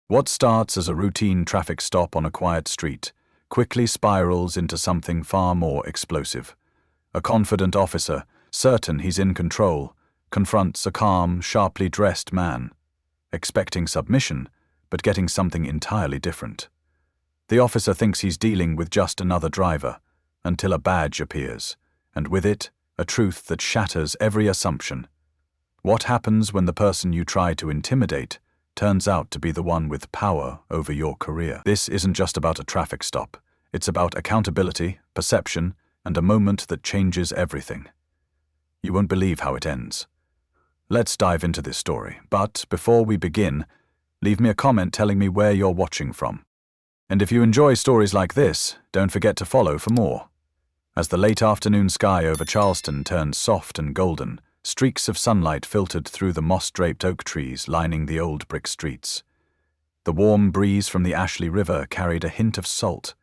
What starts as a routine traffic stop on a quiet street quickly spirals into something far more explosive. A confident officer, certain he's in control, confronts a calm, sharply dressed man, expecting submission, but getting something entirely different. The officer thinks he's dealing with just another driver, until a badge appears, and with it, a truth that shatters every assumption. What happens when the person you try to intimidate turns out to be the one with power over your career? This isn't just about a traffic stop. It's about accountability, perception, and a moment that changes everything. You won't believe how it ends. Let's dive into this story, but before we begin, leave me a comment telling me where you're watching from. And if you enjoy stories like this, don't forget to follow for more. As the late afternoon sky over Charleston turned soft and golden, streaks of sunlight filtered through the moss-draped oak trees lining the old brick streets. The warm breeze from the Ashley River carried a hint of salt,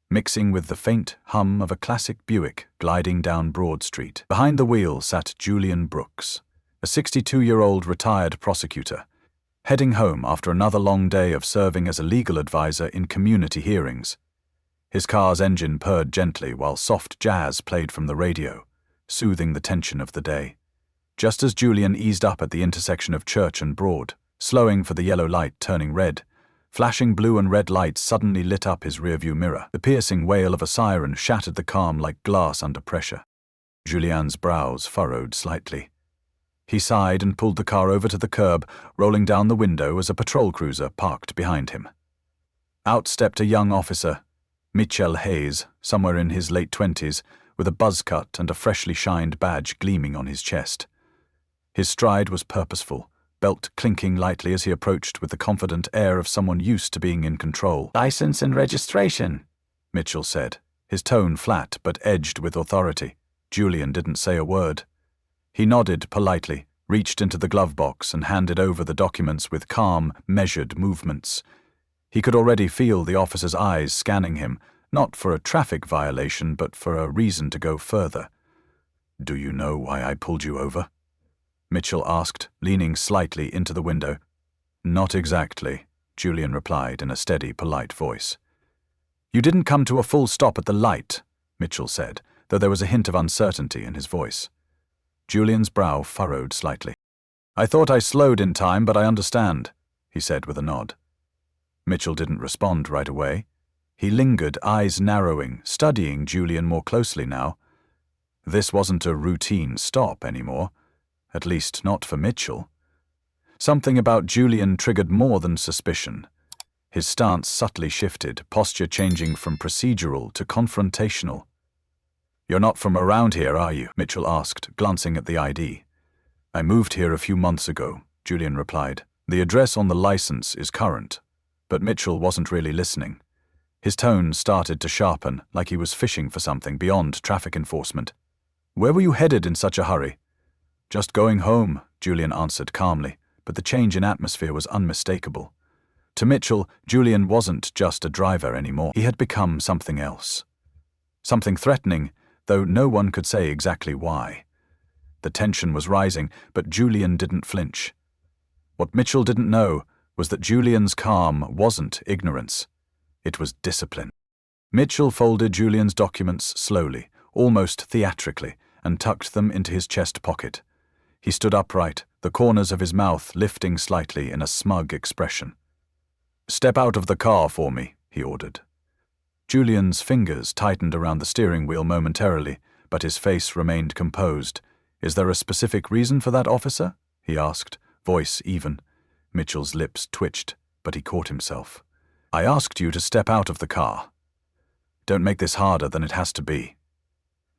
mixing with the faint hum of a classic Buick gliding down Broad Street. Behind the wheel sat Julian Brooks, a 62-year-old retired prosecutor, heading home after another long day of serving as a legal advisor in community hearings. His car's engine purred gently while soft jazz played from the radio, soothing the tension of the day. Just as Julian eased up at the intersection of Church and Broad, slowing for the yellow light turning red, flashing blue and red lights suddenly lit up his rearview mirror. The piercing wail of a siren shattered the calm like glass under pressure. Julian's brows furrowed slightly. He sighed and pulled the car over to the curb, rolling down the window as a patrol cruiser parked behind him. Out stepped a young officer, Mitchell Hayes, somewhere in his late 20s, with a buzz cut and a freshly shined badge gleaming on his chest. His stride was purposeful, belt clinking lightly as he approached with the confident air of someone used to being in control. "License and registration," Mitchell said, his tone flat but edged with authority. Julian didn't say a word. He nodded politely, reached into the glove box and handed over the documents with calm, measured movements. He could already feel the officer's eyes scanning him, not for a traffic violation but for a reason to go further. "Do you know why I pulled you over?" Mitchell asked, leaning slightly into the window. "Not exactly," Julian replied in a steady, polite voice. "You didn't come to a full stop at the light," Mitchell said, though there was a hint of uncertainty in his voice. Julian's brow furrowed slightly. "I thought I slowed in time, but I understand," he said with a nod. Mitchell didn't respond right away. He lingered, eyes narrowing, studying Julian more closely now. This wasn't a routine stop anymore, at least not for Mitchell. Something about Julian triggered more than suspicion. His stance subtly shifted, posture changing from procedural to confrontational. "You're not from around here, are you?" Mitchell asked, glancing at the ID. "I moved here a few months ago," Julian replied. "The address on the license is current." But Mitchell wasn't really listening. His tone started to sharpen, like he was fishing for something beyond traffic enforcement. "Where were you headed in such a hurry?" "Just going home," Julian answered calmly, but the change in atmosphere was unmistakable. To Mitchell, Julian wasn't just a driver anymore. He had become something else. Something threatening, though no one could say exactly why. The tension was rising, but Julian didn't flinch. What Mitchell didn't know was that Julian's calm wasn't ignorance. It was discipline. Mitchell folded Julian's documents slowly, almost theatrically, and tucked them into his chest pocket. He stood upright, the corners of his mouth lifting slightly in a smug expression. "Step out of the car for me," he ordered. Julian's fingers tightened around the steering wheel momentarily, but his face remained composed. "Is there a specific reason for that, officer?" he asked, voice even. Mitchell's lips twitched, but he caught himself. "I asked you to step out of the car. Don't make this harder than it has to be."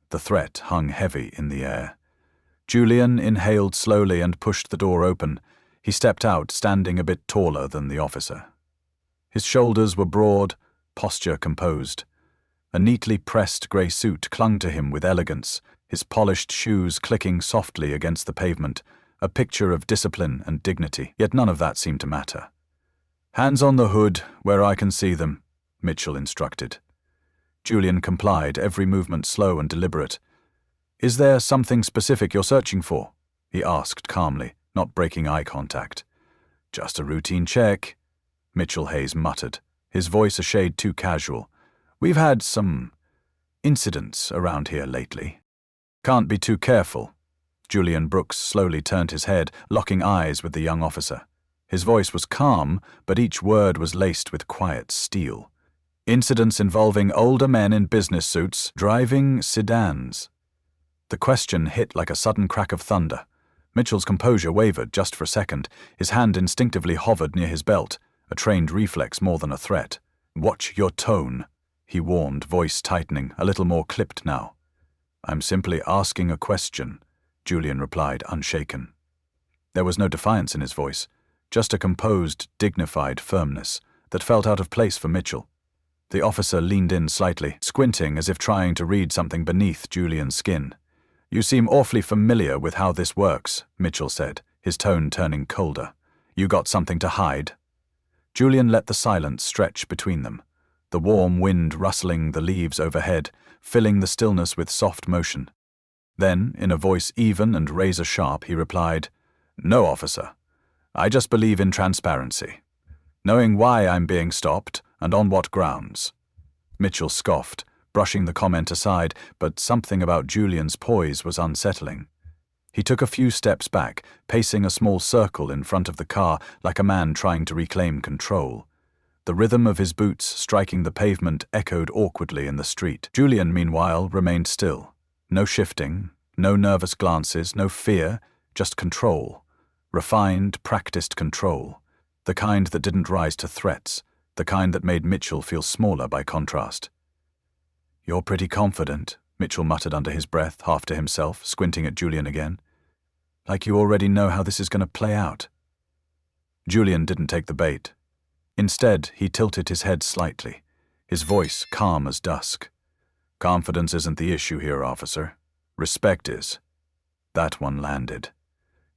The threat hung heavy in the air. Julian inhaled slowly and pushed the door open. He stepped out, standing a bit taller than the officer. His shoulders were broad, posture composed. A neatly pressed grey suit clung to him with elegance, his polished shoes clicking softly against the pavement, a picture of discipline and dignity. Yet none of that seemed to matter. "Hands on the hood, where I can see them," Mitchell instructed. Julian complied, every movement slow and deliberate. "Is there something specific you're searching for?" he asked calmly, not breaking eye contact. "Just a routine check." Mitchell Hayes muttered, his voice a shade too casual. "We've had some incidents around here lately. Can't be too careful." Julian Brooks slowly turned his head, locking eyes with the young officer. His voice was calm, but each word was laced with quiet steel. "Incidents involving older men in business suits driving sedans." The question hit like a sudden crack of thunder. Mitchell's composure wavered just for a second. His hand instinctively hovered near his belt, a trained reflex more than a threat. "Watch your tone," he warned, voice tightening, a little more clipped now. "I'm simply asking a question," Julian replied, unshaken. There was no defiance in his voice, just a composed, dignified firmness that felt out of place for Mitchell. The officer leaned in slightly, squinting as if trying to read something beneath Julian's skin. "You seem awfully familiar with how this works," Mitchell said, his tone turning colder. "You got something to hide?" Julian let the silence stretch between them, the warm wind rustling the leaves overhead, filling the stillness with soft motion. Then, in a voice even and razor-sharp, he replied, "No, officer. I just believe in transparency. Knowing why I'm being stopped, and on what grounds." Mitchell scoffed, brushing the comment aside, but something about Julian's poise was unsettling. He took a few steps back, pacing a small circle in front of the car like a man trying to reclaim control. The rhythm of his boots striking the pavement echoed awkwardly in the street. Julian, meanwhile, remained still. No shifting, no nervous glances, no fear, just control. Refined, practiced control. The kind that didn't rise to threats, the kind that made Mitchell feel smaller by contrast. "You're pretty confident," Mitchell muttered under his breath, half to himself, squinting at Julian again. "Like you already know how this is going to play out." Julian didn't take the bait. Instead, he tilted his head slightly, his voice calm as dusk. "Confidence isn't the issue here, officer. Respect is." That one landed.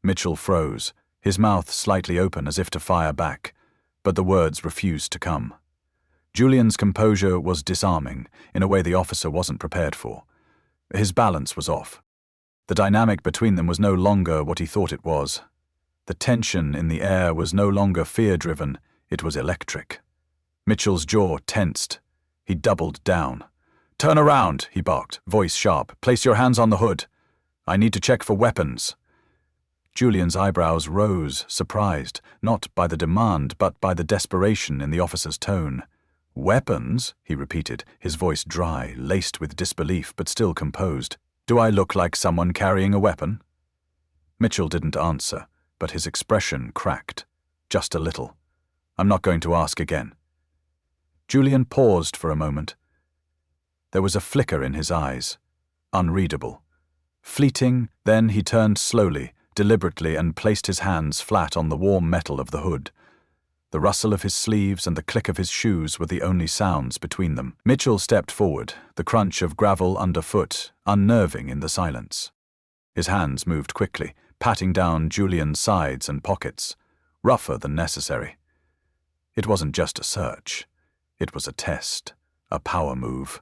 Mitchell froze, his mouth slightly open as if to fire back, but the words refused to come. Julian's composure was disarming, in a way the officer wasn't prepared for. His balance was off. The dynamic between them was no longer what he thought it was. The tension in the air was no longer fear-driven, it was electric. Mitchell's jaw tensed. He doubled down. "Turn around," he barked, voice sharp. "Place your hands on the hood. I need to check for weapons." Julian's eyebrows rose, surprised, not by the demand, but by the desperation in the officer's tone. "Weapons?" he repeated, his voice dry, laced with disbelief, but still composed. "Do I look like someone carrying a weapon?" Mitchell didn't answer, but his expression cracked. Just a little. "I'm not going to ask again." Julian paused for a moment. There was a flicker in his eyes. Unreadable. Fleeting, then he turned slowly, deliberately, and placed his hands flat on the warm metal of the hood. The rustle of his sleeves and the click of his shoes were the only sounds between them. Mitchell stepped forward, the crunch of gravel underfoot unnerving in the silence. His hands moved quickly, patting down Julian's sides and pockets, rougher than necessary. It wasn't just a search. It was a test, a power move,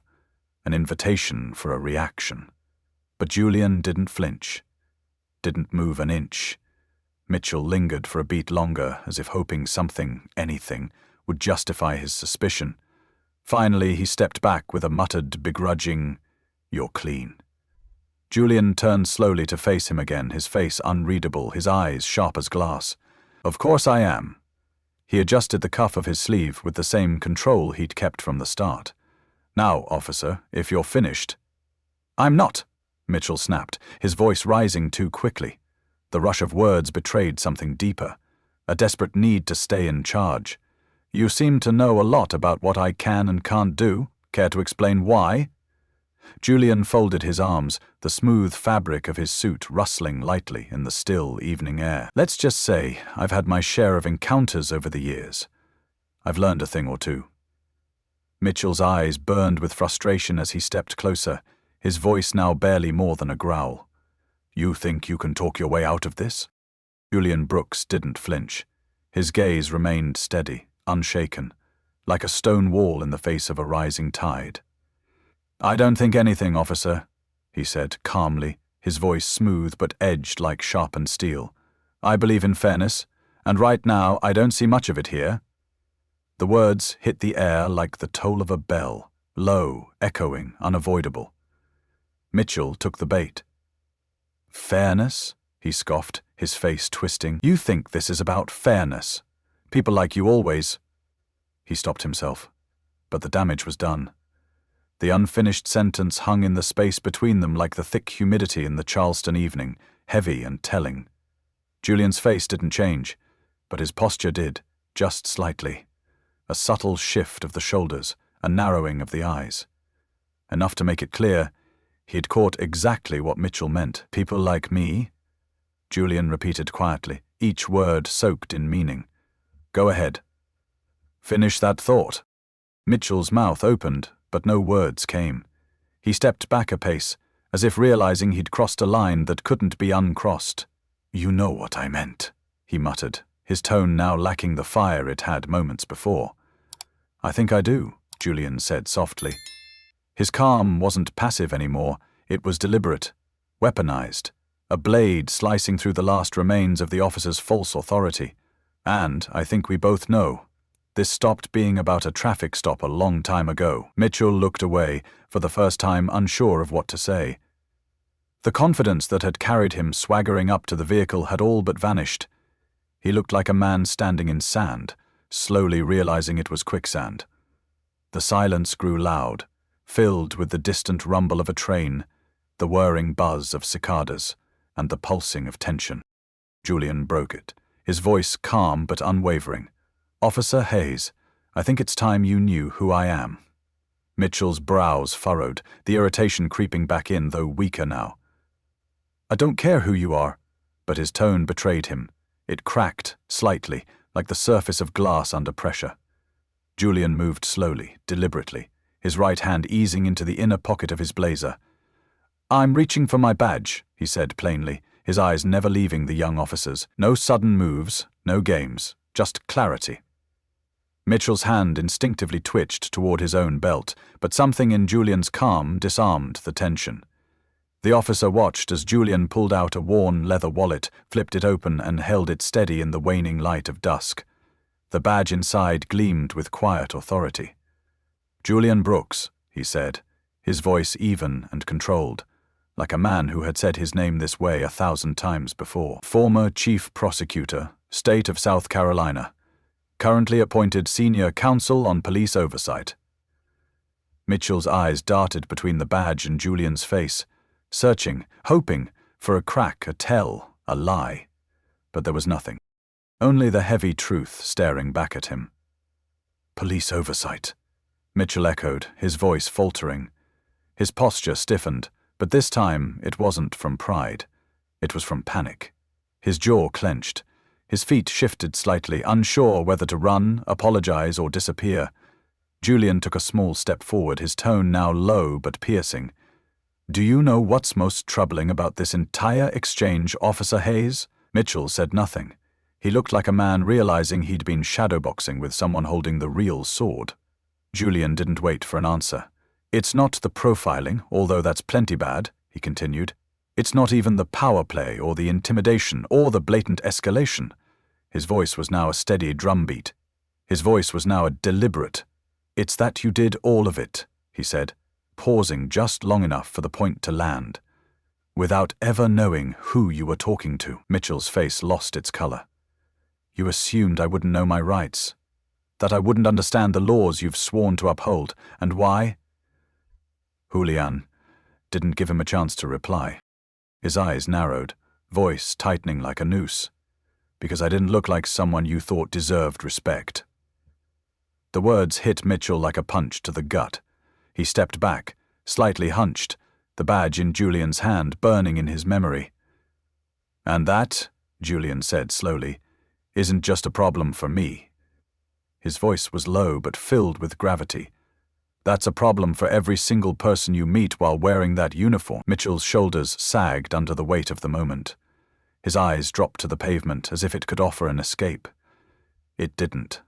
an invitation for a reaction. But Julian didn't flinch, didn't move an inch. Mitchell lingered for a beat longer, as if hoping something, anything, would justify his suspicion. Finally, he stepped back with a muttered, begrudging, "You're clean." Julian turned slowly to face him again, his face unreadable, his eyes sharp as glass. "Of course I am." He adjusted the cuff of his sleeve with the same control he'd kept from the start. "Now, officer, if you're finished." "I'm not," Mitchell snapped, his voice rising too quickly. The rush of words betrayed something deeper, a desperate need to stay in charge. "You seem to know a lot about what I can and can't do. Care to explain why?" Julian folded his arms, the smooth fabric of his suit rustling lightly in the still evening air. "Let's just say I've had my share of encounters over the years. I've learned a thing or two." Mitchell's eyes burned with frustration as he stepped closer, his voice now barely more than a growl. "You think you can talk your way out of this?" Julian Brooks didn't flinch. His gaze remained steady, unshaken, like a stone wall in the face of a rising tide. "I don't think anything, officer," he said calmly, his voice smooth but edged like sharpened steel. "I believe in fairness, and right now I don't see much of it here." The words hit the air like the toll of a bell, low, echoing, unavoidable. Mitchell took the bait. "Fairness?" he scoffed, his face twisting. "You think this is about fairness? People like you always—" He stopped himself, but the damage was done. The unfinished sentence hung in the space between them like the thick humidity in the Charleston evening, heavy and telling. Julian's face didn't change, but his posture did, just slightly. A subtle shift of the shoulders, a narrowing of the eyes. Enough to make it clear, he had caught exactly what Mitchell meant. "People like me?" Julian repeated quietly, each word soaked in meaning. "Go ahead. Finish that thought." Mitchell's mouth opened, but no words came. He stepped back a pace, as if realizing he'd crossed a line that couldn't be uncrossed. "You know what I meant," he muttered, his tone now lacking the fire it had moments before. "I think I do," Julian said softly. His calm wasn't passive anymore, it was deliberate, weaponized, a blade slicing through the last remains of the officer's false authority. "And I think we both know. This stopped being about a traffic stop a long time ago." Mitchell looked away, for the first time unsure of what to say. The confidence that had carried him swaggering up to the vehicle had all but vanished. He looked like a man standing in sand, slowly realizing it was quicksand. The silence grew loud, filled with the distant rumble of a train, the whirring buzz of cicadas, and the pulsing of tension. Julian broke it, his voice calm but unwavering. "Officer Hayes, I think it's time you knew who I am." Mitchell's brows furrowed, the irritation creeping back in, though weaker now. "I don't care who you are," but his tone betrayed him. It cracked, slightly, like the surface of glass under pressure. Julian moved slowly, deliberately, his right hand easing into the inner pocket of his blazer. "I'm reaching for my badge," he said plainly, his eyes never leaving the young officer's. "No sudden moves, no games, just clarity." Mitchell's hand instinctively twitched toward his own belt, but something in Julian's calm disarmed the tension. The officer watched as Julian pulled out a worn leather wallet, flipped it open, and held it steady in the waning light of dusk. The badge inside gleamed with quiet authority. "Julian Brooks," he said, his voice even and controlled, like a man who had said his name this way 1,000 times before. "Former Chief Prosecutor, State of South Carolina. Currently appointed Senior Counsel on Police Oversight." Mitchell's eyes darted between the badge and Julian's face, searching, hoping for a crack, a tell, a lie. But there was nothing. Only the heavy truth staring back at him. "Police Oversight," Mitchell echoed, his voice faltering. His posture stiffened, but this time it wasn't from pride. It was from panic. His jaw clenched. His feet shifted slightly, unsure whether to run, apologize, or disappear. Julian took a small step forward, his tone now low but piercing. "Do you know what's most troubling about this entire exchange, Officer Hayes?" Mitchell said nothing. He looked like a man realizing he'd been shadowboxing with someone holding the real sword. Julian didn't wait for an answer. "It's not the profiling, although that's plenty bad," he continued. "It's not even the power play or the intimidation or the blatant escalation." His voice was now a steady drumbeat. His voice was now a deliberate. "It's that you did all of it," he said, pausing just long enough for the point to land. "Without ever knowing who you were talking to." Mitchell's face lost its color. "You assumed I wouldn't know my rights, that I wouldn't understand the laws you've sworn to uphold, and why?" Julian didn't give him a chance to reply. His eyes narrowed, voice tightening like a noose. "Because I didn't look like someone you thought deserved respect." The words hit Mitchell like a punch to the gut. He stepped back, slightly hunched, the badge in Julian's hand burning in his memory. "And that," Julian said slowly, "isn't just a problem for me." His voice was low but filled with gravity. "That's a problem for every single person you meet while wearing that uniform." Mitchell's shoulders sagged under the weight of the moment. His eyes dropped to the pavement as if it could offer an escape. It didn't.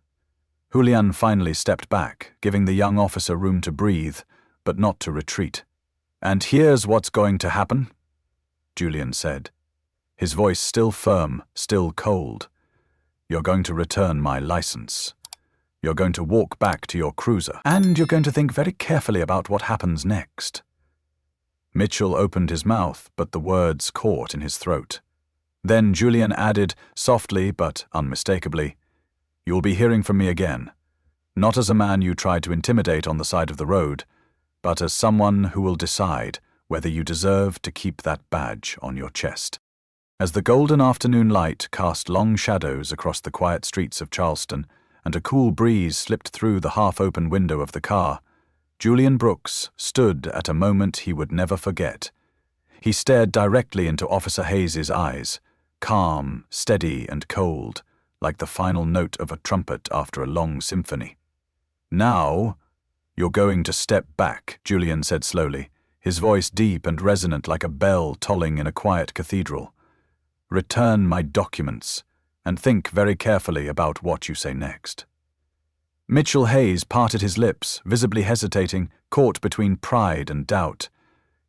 Julian finally stepped back, giving the young officer room to breathe, but not to retreat. "And here's what's going to happen," Julian said, his voice still firm, still cold. "You're going to return my license. You're going to walk back to your cruiser, and you're going to think very carefully about what happens next. Mitchell opened his mouth, but the words caught in his throat. Then Julian added, softly but unmistakably, "You'll be hearing from me again, not as a man you tried to intimidate on the side of the road, but as someone who will decide whether you deserve to keep that badge on your chest." As the golden afternoon light cast long shadows across the quiet streets of Charleston and a cool breeze slipped through the half-open window of the car, Julian Brooks stood at a moment he would never forget. He stared directly into Officer Hayes's eyes, calm, steady, and cold, like the final note of a trumpet after a long symphony. "Now, you're going to step back," Julian said slowly, his voice deep and resonant like a bell tolling in a quiet cathedral. "Return my documents, and think very carefully about what you say next." Mitchell Hayes parted his lips, visibly hesitating, caught between pride and doubt.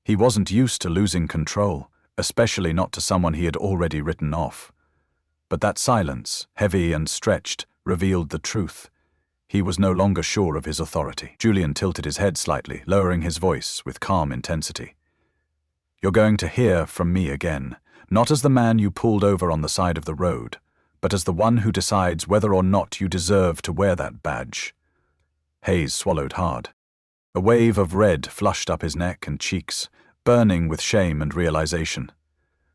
He wasn't used to losing control, especially not to someone he had already written off. But that silence, heavy and stretched, revealed the truth. He was no longer sure of his authority. Julian tilted his head slightly, lowering his voice with calm intensity. "You're going to hear from me again, not as the man you pulled over on the side of the road, but as the one who decides whether or not you deserve to wear that badge." Hayes swallowed hard. A wave of red flushed up his neck and cheeks, burning with shame and realization.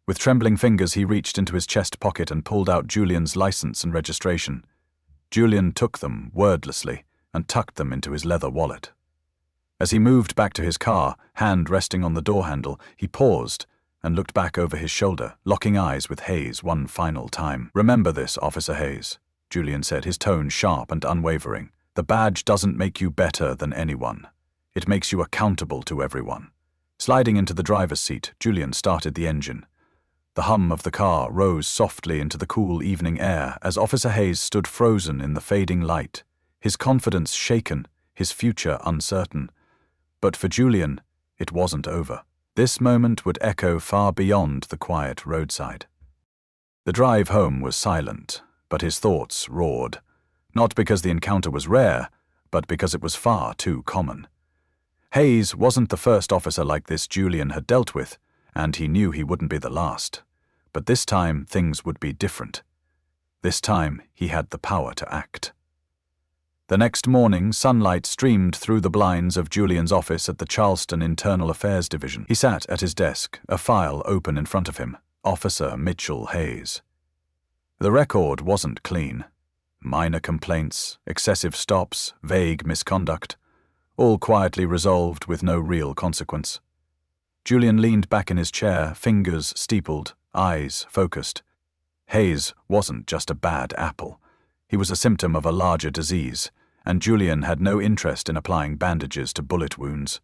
With trembling fingers he reached into his chest pocket and pulled out Julian's license and registration. Julian took them wordlessly and tucked them into his leather wallet. As he moved back to his car, hand resting on the door handle, he paused and looked back over his shoulder, locking eyes with Hayes one final time. "Remember this, Officer Hayes," Julian said, his tone sharp and unwavering. "The badge doesn't make you better than anyone. It makes you accountable to everyone." Sliding into the driver's seat, Julian started the engine. The hum of the car rose softly into the cool evening air as Officer Hayes stood frozen in the fading light, his confidence shaken, his future uncertain. But for Julian, it wasn't over. This moment would echo far beyond the quiet roadside. The drive home was silent, but his thoughts roared, not because the encounter was rare, but because it was far too common. Hayes wasn't the first officer like this Julian had dealt with, and he knew he wouldn't be the last. But this time things would be different. This time he had the power to act. The next morning, sunlight streamed through the blinds of Julian's office at the Charleston Internal Affairs Division. He sat at his desk, a file open in front of him. Officer Mitchell Hayes. The record wasn't clean. Minor complaints, excessive stops, vague misconduct, all quietly resolved with no real consequence. Julian leaned back in his chair, fingers steepled, eyes focused. Hayes wasn't just a bad apple. He was a symptom of a larger disease, and Julian had no interest in applying bandages to bullet wounds.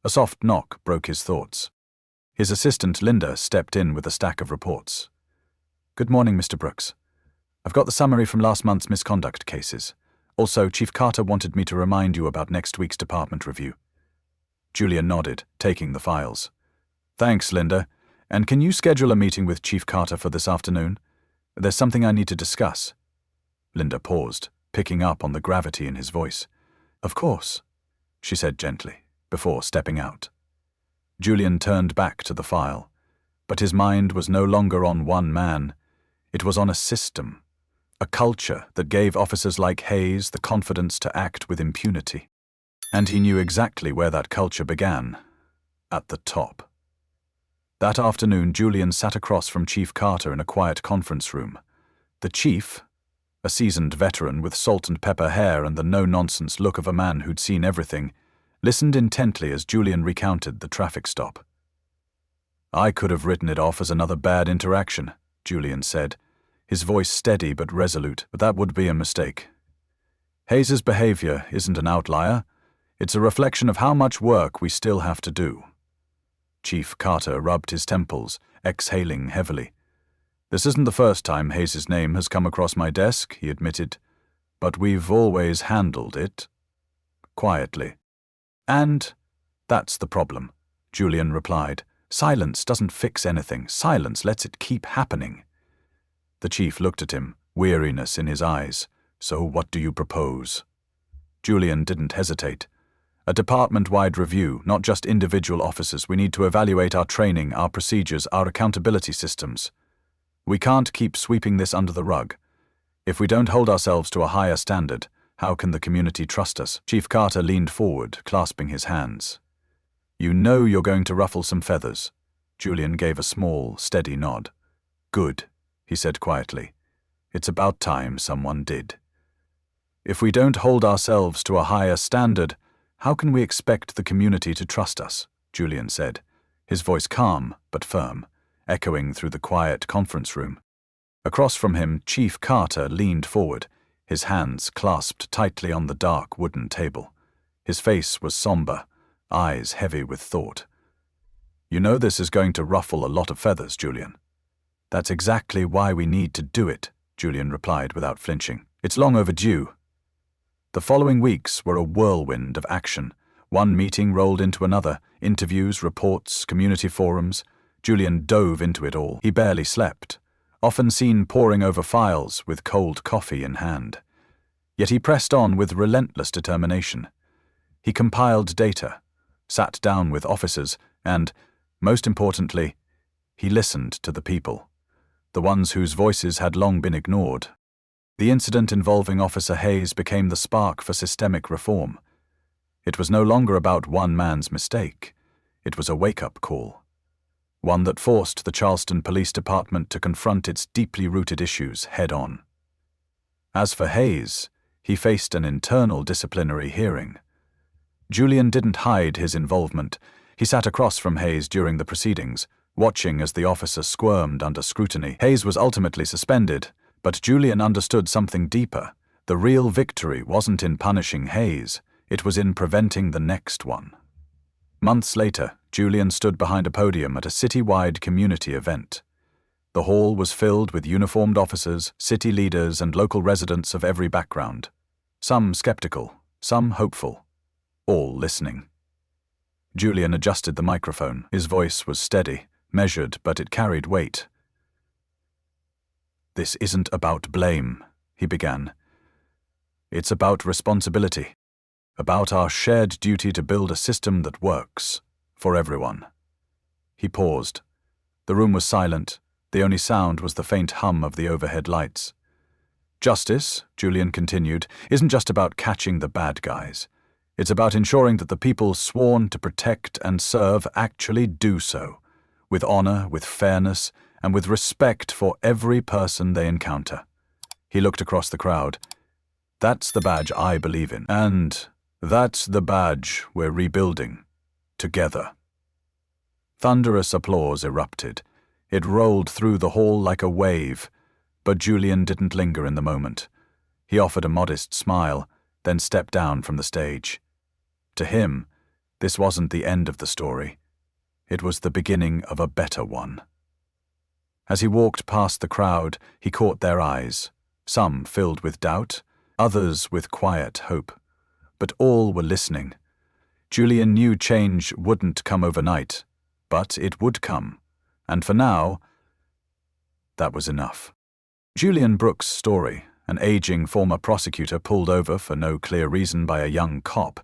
A soft knock broke his thoughts. His assistant, Linda, stepped in with a stack of reports. "Good morning, Mr. Brooks. I've got the summary from last month's misconduct cases. Also, Chief Carter wanted me to remind you about next week's department review." Julian nodded, taking the files. "Thanks, Linda. And can you schedule a meeting with Chief Carter for this afternoon? There's something I need to discuss." Linda paused, picking up on the gravity in his voice. "Of course," she said gently, before stepping out. Julian turned back to the file, but his mind was no longer on one man. It was on a system, a culture that gave officers like Hayes the confidence to act with impunity. And he knew exactly where that culture began, at the top. That afternoon, Julian sat across from Chief Carter in a quiet conference room. The chief, a seasoned veteran with salt and pepper hair and the no-nonsense look of a man who'd seen everything, listened intently as Julian recounted the traffic stop. "I could have written it off as another bad interaction," Julian said, his voice steady but resolute, "but that would be a mistake. Hayes's behavior isn't an outlier. It's a reflection of how much work we still have to do." Chief Carter rubbed his temples, exhaling heavily. "This isn't the first time Hayes's name has come across my desk," he admitted, "but we've always handled it quietly." "And that's the problem," Julian replied. "Silence doesn't fix anything. Silence lets it keep happening." The chief looked at him, weariness in his eyes, So what do you propose? Julian didn't hesitate. A department-wide review, not just individual officers. We need to evaluate our training, our procedures, our accountability systems. We can't keep sweeping this under the rug. If we don't hold ourselves to a higher standard, how can the community trust us? Chief Carter leaned forward, clasping his hands. You know you're going to ruffle some feathers. Julian gave a small, steady nod. Good, he said quietly. It's about time someone did. If we don't hold ourselves to a higher standard, how can we expect the community to trust us? Julian said, his voice calm but firm, echoing through the quiet conference room. Across from him, Chief Carter leaned forward, his hands clasped tightly on the dark wooden table. His face was somber, eyes heavy with thought. You know this is going to ruffle a lot of feathers, Julian. That's exactly why we need to do it, Julian replied without flinching. It's long overdue. The following weeks were a whirlwind of action. One meeting rolled into another, interviews, reports, community forums. Julian dove into it all. He barely slept, often seen poring over files with cold coffee in hand. Yet he pressed on with relentless determination. He compiled data, sat down with officers, and, most importantly, he listened to the people, the ones whose voices had long been ignored. The incident involving Officer Hayes became the spark for systemic reform. It was no longer about one man's mistake. It was a wake-up call, one that forced the Charleston Police Department to confront its deeply rooted issues head-on. As for Hayes, he faced an internal disciplinary hearing. Julian didn't hide his involvement. He sat across from Hayes during the proceedings, watching as the officer squirmed under scrutiny. Hayes was ultimately suspended, but Julian understood something deeper. The real victory wasn't in punishing Hayes, it was in preventing the next one. Months later, Julian stood behind a podium at a city-wide community event. The hall was filled with uniformed officers, city leaders, and local residents of every background. Some skeptical, some hopeful, all listening. Julian adjusted the microphone. His voice was steady, measured, but it carried weight. This isn't about blame, he began. It's about responsibility, about our shared duty to build a system that works for everyone. He paused. The room was silent. The only sound was the faint hum of the overhead lights. Justice, Julian continued, isn't just about catching the bad guys. It's about ensuring that the people sworn to protect and serve actually do so, with honor, with fairness, and with respect for every person they encounter. He looked across the crowd. That's the badge I believe in, and that's the badge we're rebuilding, together. Thunderous applause erupted. It rolled through the hall like a wave, but Julian didn't linger in the moment. He offered a modest smile, then stepped down from the stage. To him, this wasn't the end of the story. It was the beginning of a better one. As he walked past the crowd, he caught their eyes, some filled with doubt, others with quiet hope. But all were listening. Julian knew change wouldn't come overnight, but it would come. And for now, that was enough. Julian Brooks' story, an aging former prosecutor pulled over for no clear reason by a young cop,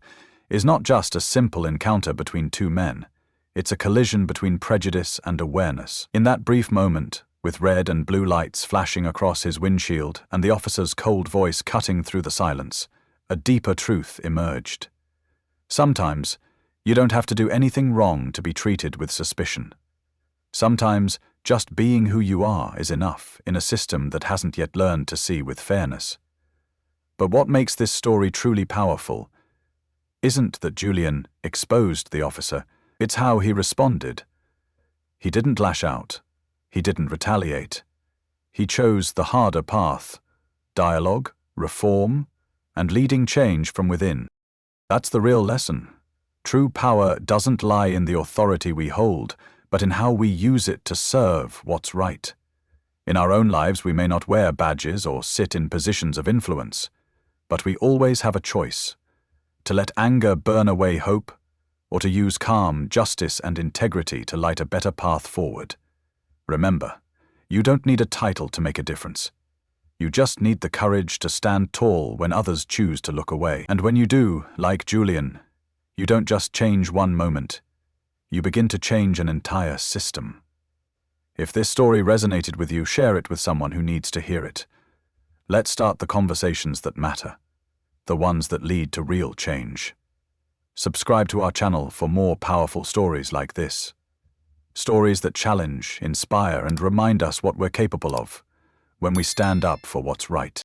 is not just a simple encounter between two men. It's a collision between prejudice and awareness. In that brief moment, with red and blue lights flashing across his windshield and the officer's cold voice cutting through the silence, a deeper truth emerged. Sometimes, you don't have to do anything wrong to be treated with suspicion. Sometimes, just being who you are is enough in a system that hasn't yet learned to see with fairness. But what makes this story truly powerful isn't that Julian exposed the officer, it's how he responded. He didn't lash out. He didn't retaliate. He chose the harder path: dialogue, reform, and leading change from within. That's the real lesson. True power doesn't lie in the authority we hold, but in how we use it to serve what's right. In our own lives, we may not wear badges or sit in positions of influence, but we always have a choice: to let anger burn away hope, or to use calm, justice, and integrity to light a better path forward. Remember, you don't need a title to make a difference. You just need the courage to stand tall when others choose to look away. And when you do, like Julian, you don't just change one moment. You begin to change an entire system. If this story resonated with you, share it with someone who needs to hear it. Let's start the conversations that matter, the ones that lead to real change. Subscribe to our channel for more powerful stories like this. Stories that challenge, inspire, and remind us what we're capable of when we stand up for what's right.